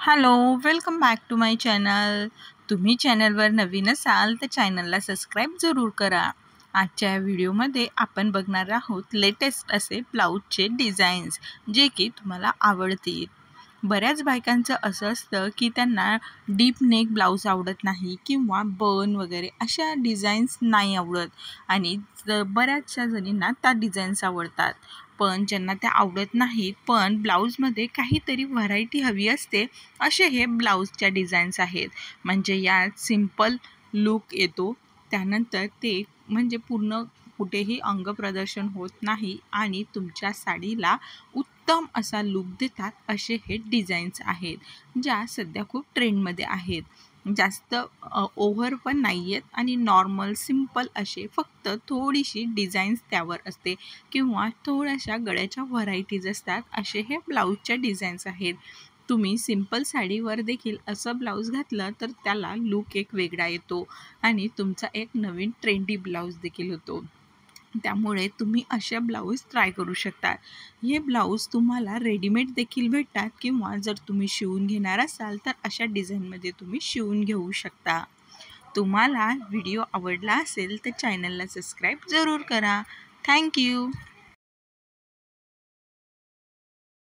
Hello, welcome back to my channel. तुम्ही चॅनलवर नवीन असाल तर चॅनलला सबस्क्राईब जरूर करा. आजच्या व्हिडिओमध्ये आपण बघणार आहोत लेटेस्ट असे ब्लाऊजचे डिझाईन्स जे की तुम्हाला आवडतील. बऱ्याच बायकांचं असं असतं की त्यांना डीप नेक ब्लाऊज आवडत नाही किंवा बन वगैरे अशा डिझाईन्स नाही आवडत आणि बऱ्याचशा जणींना त्या डिझाईन्स आवडतात. पण ज्यांना त्या आवडत नाहीत पण ब्लाऊजमध्ये काहीतरी व्हरायटी हवी असते असे हे ब्लाऊजच्या डिझाईन्स आहेत. म्हणजे यात सिंपल लूक येतो, त्यानंतर ते म्हणजे पूर्ण कुठेही अंगप्रदर्शन होत नाही आणि तुमच्या साडीला उत्तम असा लूक देतात असे हे डिझाईन्स आहेत, ज्या सध्या खूप ट्रेंडमध्ये आहेत. जास्त ओव्हर पण नाही आहेत आणि नॉर्मल सिंपल असे फक्त थोडीशी डिझाईन्स त्यावर असते किंवा थोड्याशा गळ्याच्या व्हरायटीज असतात असे हे ब्लाऊजच्या डिझाईन्स आहेत. तुम्ही सिंपल साडीवर देखील असं ब्लाऊज घातलं तर त्याला लूक एक वेगळा येतो आणि तुमचा एक नवीन ट्रेंडी ब्लाऊज देखील होतो. त्यामुळे तुम्ही अशा ब्लाऊज ट्राय करू शकता. हे ब्लाऊज तुम्हाला रेडीमेड देखील भेटतात किंवा जर तुम्ही शिवून घेणार असाल तर अशा डिझाईनमध्ये तुम्ही शिवून घेऊ शकता. तुम्हाला व्हिडिओ आवडला असेल तर चॅनलला सबस्क्राईब जरूर करा. थँक्यू.